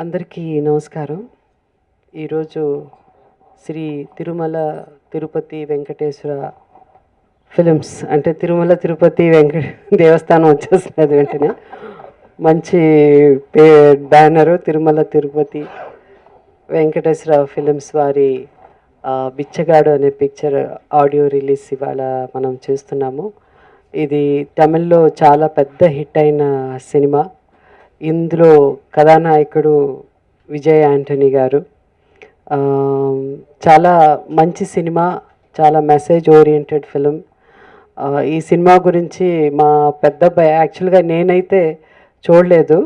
అందరికీ నమస్కారం. ఈరోజు శ్రీ తిరుమల తిరుపతి వెంకటేశ్వర ఫిలిమ్స్ అంటే తిరుమల తిరుపతి దేవస్థానం వచ్చేస్తున్నది వెంటనే. మంచి బ్యానరు తిరుమల తిరుపతి వెంకటేశ్వర ఫిలిమ్స్ వారి బిచ్చగాడు అనే పిక్చర్ ఆడియో రిలీజ్ ఇవాళ మనం చేస్తున్నాము. ఇది తమిళ్లో చాలా పెద్ద హిట్ అయిన సినిమా. ఇందులో కథానాయకుడు విజయ్ యాంటనీ గారు. చాలా మంచి సినిమా, చాలా మెసేజ్ ఓరియంటెడ్ ఫిలిం. ఈ సినిమా గురించి మా పెద్ద అబ్బాయి, యాక్చువల్గా నేనైతే చూడలేదు,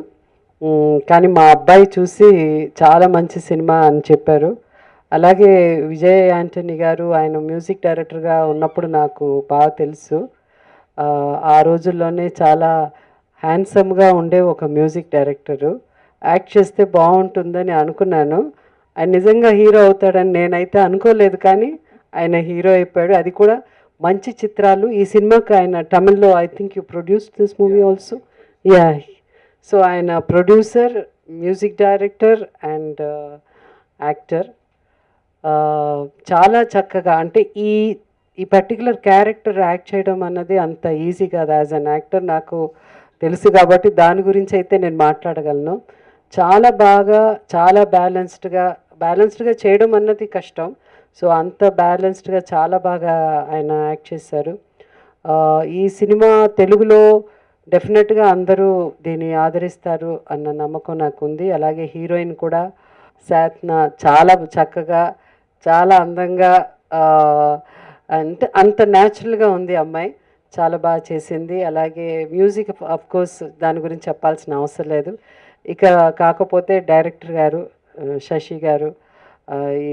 కానీ మా అబ్బాయి చూసి చాలా మంచి సినిమా అని చెప్పారు. అలాగే విజయ్ యాంటనీ గారు ఆయన మ్యూజిక్ డైరెక్టర్గా ఉన్నప్పుడు నాకు బాగా తెలుసు. ఆ రోజుల్లోనే చాలా హ్యాండ్సమ్గా ఉండే ఒక మ్యూజిక్ డైరెక్టరు. యాక్ట్ చేస్తే బాగుంటుందని అనుకున్నాను. ఆయన నిజంగా హీరో అవుతాడని నేనైతే అనుకోలేదు, కానీ ఆయన హీరో అయిపోయాడు. అది కూడా మంచి చిత్రాలు. ఈ సినిమాకి ఆయన తమిళ్లో I think you produce this movie also. Yeah, so ఆయన producer, music director and actor. చాలా చక్కగా, అంటే ఈ ఈ పర్టికులర్ క్యారెక్టర్ యాక్ట్ చేయడం అన్నది అంత ఈజీ కాదు. యాజ్ అన్ యాక్టర్ నాకు తెలుసు కాబట్టి దాని గురించి అయితే నేను మాట్లాడగలను. చాలా బాగా, చాలా బ్యాలెన్స్డ్గా చేయడం అన్నది కష్టం. సో అంత బ్యాలెన్స్డ్గా చాలా బాగా ఆయన యాక్ట్ చేశారు. ఈ సినిమా తెలుగులో డెఫినెట్గా అందరూ దీన్ని ఆదరిస్తారు అన్న నమ్మకం నాకు ఉంది. అలాగే హీరోయిన్ కూడా సాత్న చాలా చక్కగా, చాలా అందంగా, అంటే అంత న్యాచురల్గా ఉంది అమ్మాయి. చాలా బాగా చేసింది. అలాగే మ్యూజిక్ ఆఫ్ కోర్స్ దాని గురించి చెప్పాల్సిన అవసరం లేదు. ఇక కాకపోతే డైరెక్టర్ గారు శశి గారు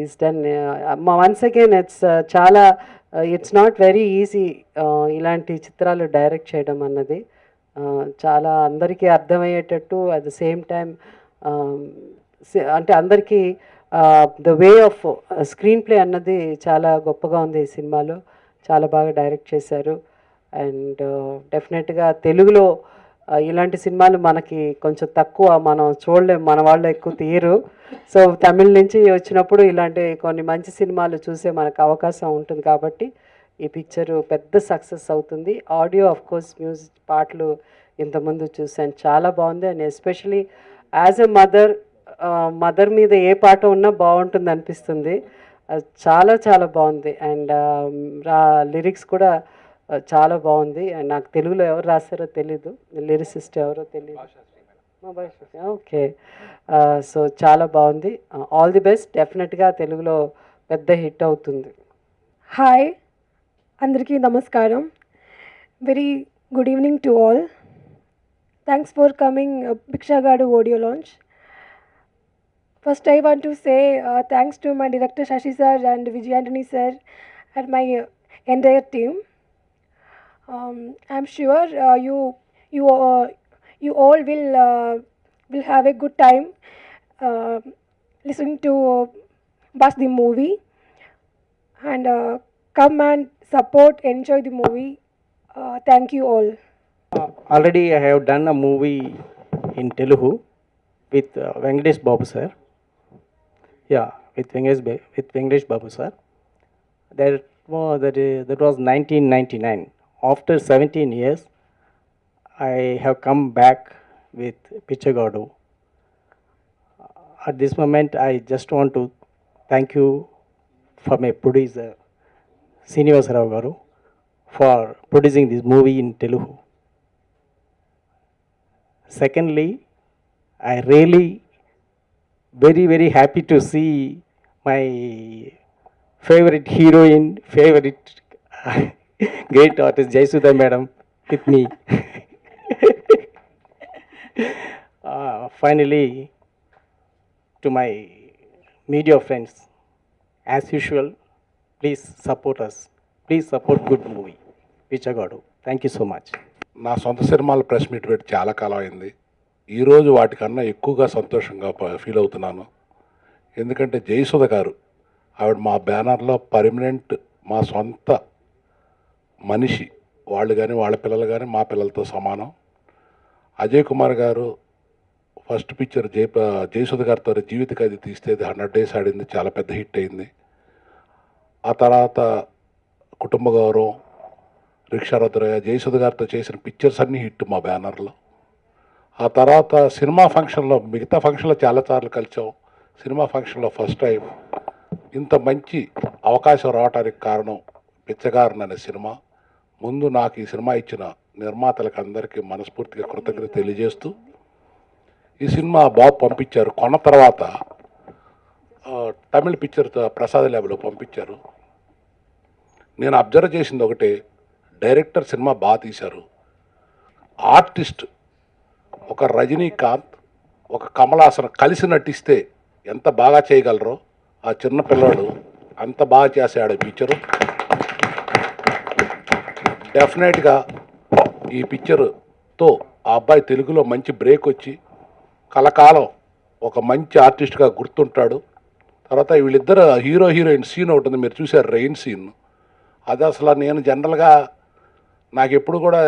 is done once again. It's not very easy ఇలాంటి చిత్రాలు డైరెక్ట్ చేయడం అన్నది. చాలా అందరికీ అర్థమయ్యేటట్టు, అట్ ద సేమ్ టైం అంటే అందరికీ the way off screen play అన్నది చాలా గొప్పగా ఉంది ఈ సినిమాలో. చాలా బాగా డైరెక్ట్ చేశారు. అండ్ డెఫినెట్గా తెలుగులో ఇలాంటి సినిమాలు మనకి కొంచెం తక్కువ, మనం చూడలేము, మన వాళ్ళు ఎక్కువ తీయరు. సో తమిళ నుంచి వచ్చినప్పుడు ఇలాంటి కొన్ని మంచి సినిమాలు చూసే మనకు అవకాశం ఉంటుంది కాబట్టి ఈ పిక్చరు పెద్ద సక్సెస్ అవుతుంది. ఆడియో ఆఫ్ కోర్స్, మ్యూజిక్, పాటలు ఇంతకుముందు చూసాను, చాలా బాగుంది. And especially as a mother మీద ఏ పాట ఉన్నా బాగుంటుంది అనిపిస్తుంది. చాలా చాలా బాగుంది. అండ్ లిరిక్స్ కూడా చాలా బాగుంది. అండ్ నాకు తెలుగులో ఎవరు రాశారో తెలీదు, లిరిసిస్ట్ ఎవరో తెలియదు. ఓకే, సో చాలా బాగుంది. All the best. డెఫినెట్గా తెలుగులో పెద్ద హిట్ అవుతుంది. హాయ్, అందరికీ నమస్కారం. Very good evening to all. Thanks for coming Bichagadu audio launch. First, I want to say thanks to my director Shashi sir and Vijay Antony sir and my entire team. I'm sure you all will have a good time listening to watch the movie and come and support, enjoy the movie. Thank you all. Already I have done a movie in Telugu with Venkatesh Babu sir. Yeah, with Venkatesh Babu sir. That was 1999. After 17 years, I have come back with Pichagadu. At this moment, I just want to thank you for my producer, Srinivasa Rao Garu, for producing this movie in Telugu. Secondly, I really very happy to see my favorite heroine, favorite great artist Jaisudha madam with me. Finally, to my media friends, as usual, please support us. Please support good movie, Pichagadu. Thank you so much. నా సొంత సినిమాలు press meet పెట్టి చాలా కాలం అయింది. ఈరోజు వాటికన్నా ఎక్కువగా సంతోషంగా ఫీల్ అవుతున్నాను. ఎందుకంటే జయసుధ గారు, ఆవిడ మా బ్యానర్లో పర్మనెంట్, మా సొంత మనిషి. వాళ్ళు కానీ వాళ్ళ పిల్లలు కానీ మా పిల్లలతో సమానం. అజయ్ కుమార్ గారు ఫస్ట్ పిక్చర్ జయసుధ గారితో జీవిత ఖైదీ తీస్తే అది 100 days ఆడింది, చాలా పెద్ద హిట్ అయింది. ఆ తర్వాత కుటుంబ గౌరవం, రిక్షా రుద్రయ్య, జయసుధ గారితో చేసిన పిక్చర్స్ అన్నీ హిట్ మా బ్యానర్లో. ఆ తర్వాత సినిమా ఫంక్షన్లో, మిగతా ఫంక్షన్లో చాలాసార్లు కలిసాం, సినిమా ఫంక్షన్లో ఫస్ట్ టైం ఇంత మంచి అవకాశం రావడానికి కారణం బిచ్చగారన్ అనే సినిమా. ముందు నాకు ఈ సినిమా ఇచ్చిన నిర్మాతలకు అందరికీ మనస్ఫూర్తిగా కృతజ్ఞత తెలియజేస్తూ, ఈ సినిమా బాబు పంపించారు. కొన్న తర్వాత తమిళ పిక్చర్ ప్రసాద్ ల్యాబ్లో పంపించారు. నేను అబ్జర్వ్ చేసింది ఒకటే, డైరెక్టర్ సినిమా బాగా తీశారు, ఆర్టిస్ట్ ఒక రజనీకాంత్, ఒక కమలాసన్ కలిసి నటిస్తే ఎంత బాగా చేయగలరో ఆ చిన్న పిల్లాడు అంత బాగా చేశాడు ఈ పిక్చరు. డెఫినెట్గా ఈ పిక్చర్తో ఆ అబ్బాయి తెలుగులో మంచి బ్రేక్ వచ్చి కలకాలం ఒక మంచి ఆర్టిస్ట్గా గుర్తుంటాడు. తర్వాత వీళ్ళిద్దరు హీరో హీరోయిన్ సీన్ ఒకటి ఉంది, మీరు చూసారు, రెయిన్ సీన్. అది అసలు నేను జనరల్గా నాకు ఎప్పుడు కూడా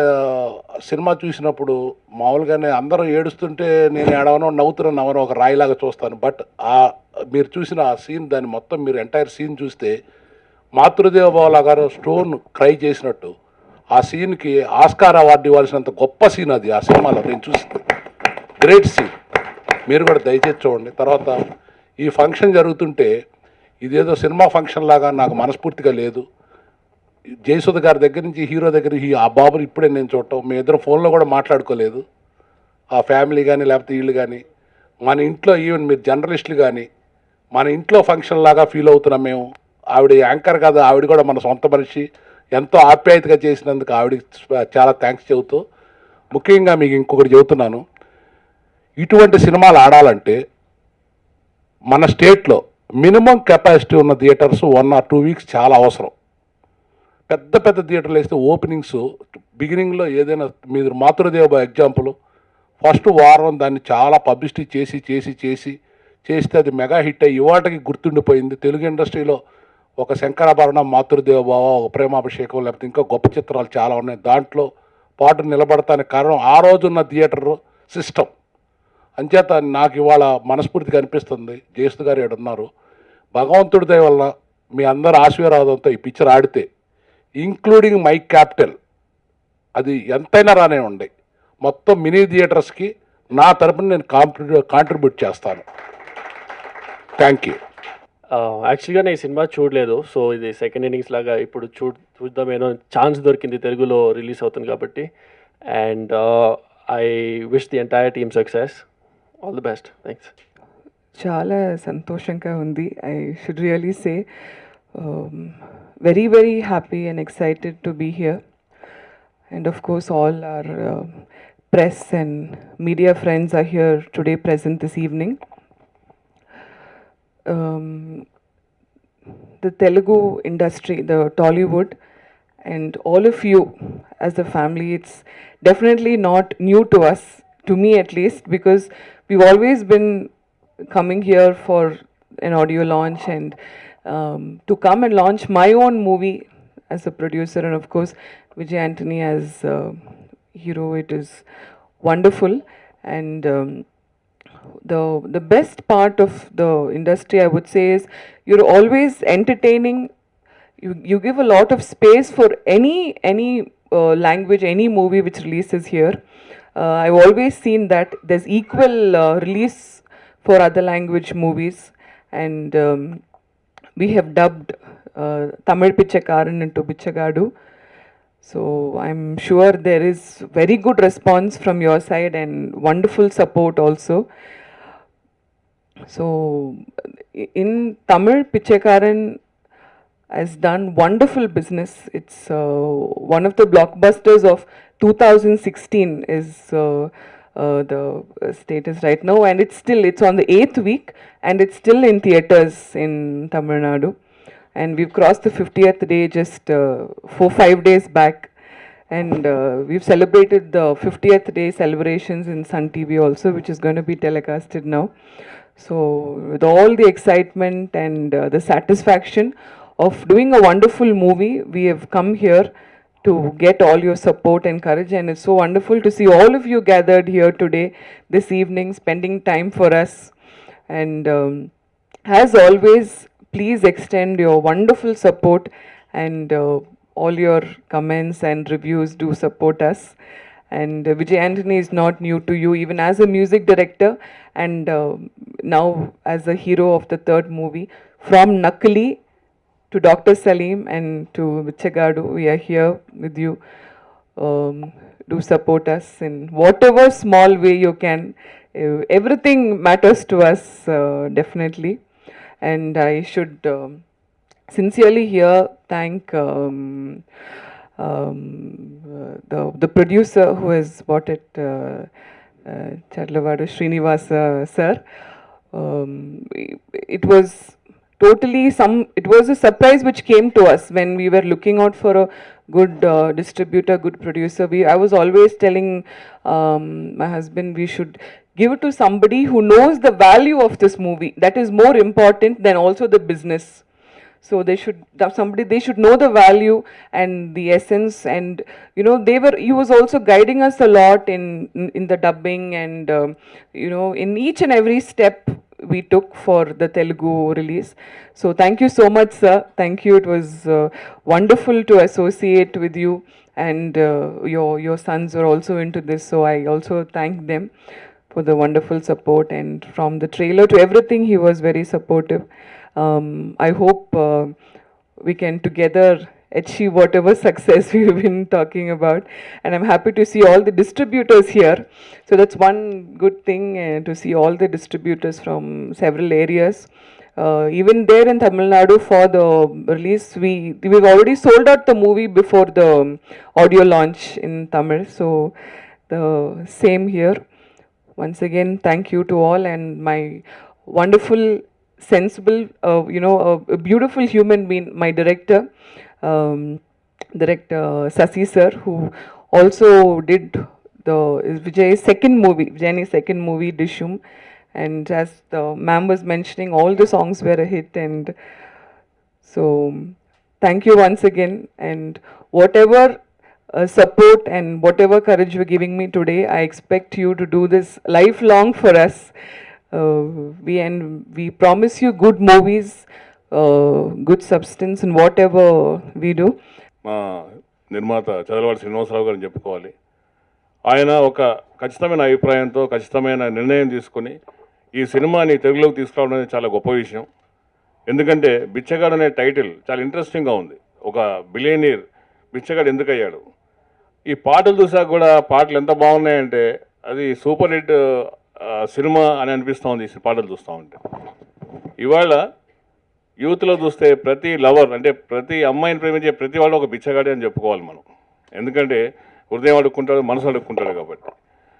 సినిమా చూసినప్పుడు మామూలుగానే అందరూ ఏడుస్తుంటే నేను ఏడవనో నవ్వుతున్నా ఒక రాయిలాగా చూస్తాను. బట్ మీరు చూసిన ఆ సీన్, దాన్ని మొత్తం మీరు ఎంటైర్ సీన్ చూస్తే మాతృదేవ భవలా గారు స్టోన్ క్రై చేసినట్టు ఆ సీన్కి ఆస్కార్ అవార్డు ఇవ్వాల్సినంత గొప్ప సీన్ అది ఆ సినిమాలో నేను చూసి. గ్రేట్ సీన్, మీరు కూడా దయచేసి చూడండి. తర్వాత ఈ ఫంక్షన్ జరుగుతుంటే ఇదేదో సినిమా ఫంక్షన్ లాగా నాకు మనస్ఫూర్తిగా లేదు. జయసుధ గారి దగ్గర నుంచి హీరో దగ్గర ఆ బాబుని ఇప్పుడే నేను చూడటం, మీ ఇద్దరు ఫోన్లో కూడా మాట్లాడుకోలేదు. ఆ ఫ్యామిలీ కానీ లేకపోతే వీళ్ళు కానీ మన ఇంట్లో, ఈవెన్ మీరు జర్నలిస్టులు కానీ మన ఇంట్లో ఫంక్షన్ లాగా ఫీల్ అవుతున్నాం మేము. ఆవిడ యాంకర్ కాదు, ఆవిడ కూడా మన సొంత మనిషి, ఎంతో ఆప్యాయతగా చేసినందుకు ఆవిడకి చాలా థ్యాంక్స్ చెబుతూ, ముఖ్యంగా మీకు ఇంకొకటి చెబుతున్నాను, ఇటువంటి సినిమాలు ఆడాలంటే మన స్టేట్లో మినిమం కెపాసిటీ ఉన్న థియేటర్స్ 1 or 2 weeks చాలా అవసరం. పెద్ద పెద్ద థియేటర్లు వేస్తే ఓపెనింగ్స్ బిగినింగ్లో ఏదైనా, మీరు మాతృదేవ ఎగ్జాంపుల్, ఫస్ట్ వారం దాన్ని చాలా పబ్లిసిటీ చేస్తే అది మెగా హిట్ అయ్యి ఇవాటికి గుర్తుండిపోయింది. తెలుగు ఇండస్ట్రీలో ఒక శంకరాభరణం, మాతృదేవ భావ, ఒక ప్రేమాభిషేకం, లేకపోతే ఇంకా గొప్ప చిత్రాలు చాలా ఉన్నాయి. దాంట్లో పాటు నిలబడటానికి కారణం ఆ రోజున్న థియేటర్ సిస్టమ్. అంచేత నాకు ఇవాళ మనస్ఫూర్తిగా అనిపిస్తుంది, జయసుధ గారు ఇక్కడ ఉన్నారు, భగవంతుడి దయ వల్ల మీ అందరి ఆశీర్వాదంతో ఈ పిక్చర్ ఆడితే, ఇంక్లూడింగ్ మై క్యాపిటల్, అది ఎంతైనా రానివ్వండి, మొత్తం మినీ థియేటర్స్కి నా తరపున నేను కాంట్రిబ్యూట్ చేస్తాను. Thank you. యాక్చువల్గా నేను ఈ సినిమా చూడలేదు, సో ఇది సెకండ్ ఇన్నింగ్స్ లాగా ఇప్పుడు చూద్దామేనో ఛాన్స్ దొరికింది, తెలుగులో రిలీజ్ అవుతుంది కాబట్టి. And I wish the entire team success. All the best. Thanks. చాలా సంతోషంగా ఉంది. I should really say very very happy and excited to be here, and of course all our press and media friends are here today, present this evening. The Telugu industry, the Tollywood, and all of you as a family, it's definitely not new to us, to me at least, because we've always been coming here for an audio launch and to come and launch my own movie as a producer, and of course Vijay Antony as hero. It is wonderful, and the best part of the industry, I would say, is you're always entertaining. You give a lot of space for any language, any movie which releases here. I've always seen that there's equal release for other language movies, and we have dubbed Tamil Pichakaran into Bichagadu. So I'm sure there is very good response from your side and wonderful support also. So in Tamil, Pichakaran has done wonderful business. It's one of the blockbusters of 2016 is the status right now, and it's on the 8th week, and it's still in theaters in Tamil Nadu, and we've crossed the 50th day just 4-5 days back, and we've celebrated the 50th day celebrations in Sun TV also, which is going to be telecasted now. So with all the excitement and the satisfaction of doing a wonderful movie, we have come here to get all your support and courage. And it's so wonderful to see all of you gathered here today, this evening, spending time for us. And as always, please extend your wonderful support, and all your comments and reviews do support us. And Vijay Antony is not new to you, even as a music director, and now as a hero of the third movie. From Nakali to Dr. Salim and to Vichagadu, we are here with you. Do support us in whatever small way you can. Everything matters to us, definitely. And I should sincerely here thank the producer who has bought it, Chadlavadu Srinivasa sir. It was totally it was a surprise which came to us when we were looking out for a good distributor, good producer. I was always telling my husband we should give it to somebody who knows the value of this movie. That is more important than also the business. So they should they should know the value and the essence, and he was also guiding us a lot in the dubbing, and in each and every step we took for the Telugu release. So thank you so much, sir. Thank you. It was wonderful to associate with you, and your sons are also into this, so I also thank them for the wonderful support. And from the trailer to everything, he was very supportive. I hope we can together achieve whatever success we've been talking about. And I'm happy to see all the distributors here. So that's one good thing, to see all the distributors from several areas. Even there in Tamil Nadu for the release, we've already sold out the movie before the audio launch in Tamil. So the same here. Once again, thank you to all, and my wonderful, sensible, a beautiful human being, my director, Sasi sir, who also did Vijay's second movie, Dishum. And as the ma'am was mentioning, all the songs were a hit. And so thank you once again. And whatever support and whatever courage you're giving me today, I expect you to do this lifelong for us. We promise you good movies, good substance in whatever we do. మా నిర్మాత చదలవాడి శ్రీనివాసరావు గారిని చెప్పుకోవాలి. ఆయన ఒక ఖచ్చితమైన అభిప్రాయంతో ఖచ్చితమైన నిర్ణయం తీసుకొని ఈ సినిమాని తెలుగులోకి తీసుకురావడం అనేది చాలా గొప్ప విషయం. ఎందుకంటే బిచ్చగాడు అనే టైటిల్ చాలా ఇంట్రెస్టింగ్గా ఉంది. ఒక బిలియనీర్ బిచ్చగాడు ఎందుకు అయ్యాడు? ఈ పాటలు చూసాక కూడా పాటలు ఎంత బాగున్నాయంటే అది సూపర్ హిట్ సినిమా అని అనిపిస్తూ ఉంది ఈ పాటలు చూస్తూ ఉంటే. ఇవాళ యూత్లో చూస్తే ప్రతి లవర్, అంటే ప్రతి అమ్మాయిని ప్రేమించే ప్రతి వాడు ఒక బిచ్చగాడే అని చెప్పుకోవాలి మనం. ఎందుకంటే హృదయం అడుక్కుంటాడు, మనసు అడుక్కుంటాడు కాబట్టి.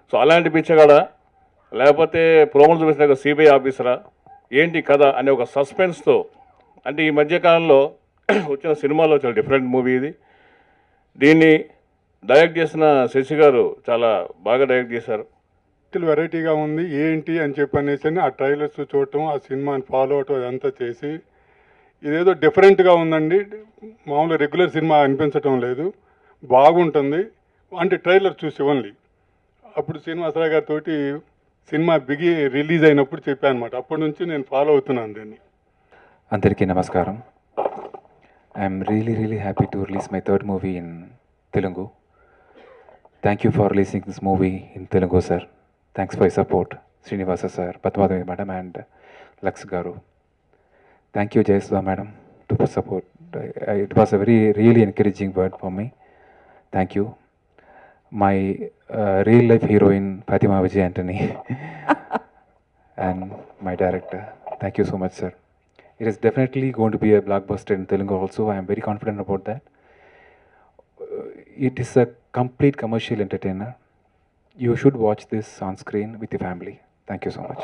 సో అలాంటి బిచ్చగాడ, లేకపోతే ప్రోమోలు చూపిస్తున్న సిబిఐ ఆఫీసరా, ఏంటి కథ అనే ఒక సస్పెన్స్తో, అంటే ఈ మధ్యకాలంలో వచ్చిన సినిమాలో చాలా డిఫరెంట్ మూవీ ఇది. దీన్ని డైరెక్ట్ చేసిన శశి గారు చాలా బాగా డైరెక్ట్ చేశారు. వెరైటీగా ఉంది ఏంటి అని చెప్పనేసి ఆ ట్రైలర్స్ చూడటం, ఆ సినిమాని ఫాలో అవటం అదంతా చేసి ఇదేదో డిఫరెంట్గా ఉందండి. మామూలు రెగ్యులర్ సినిమా అనిపించటం లేదు, బాగుంటుంది అంటే ట్రైలర్ చూసి ఓన్లీ. అప్పుడు శ్రీనివాసరావు గారితో సినిమా రిలీజ్ అయినప్పుడు చెప్పాను అనమాట. అప్పటి నుంచి నేను ఫాలో అవుతున్నాను దీన్ని. అందరికీ నమస్కారం. I'm really happy to release my third movie in Telugu. Thank you for releasing this movie in Telugu, sir. Thanks for your support, Srinivasa sir, Padmadevi madam, and Lux garu. Thank you, Jayasudha madam, to support. It was a really encouraging word for me. Thank you. My real life heroine, Fatima Vijay Antony, and my director. Thank you so much, sir. It is definitely going to be a blockbuster in Telugu also. I am very confident about that. It is a complete commercial entertainer. You should watch this on screen with your family. Thank you so much.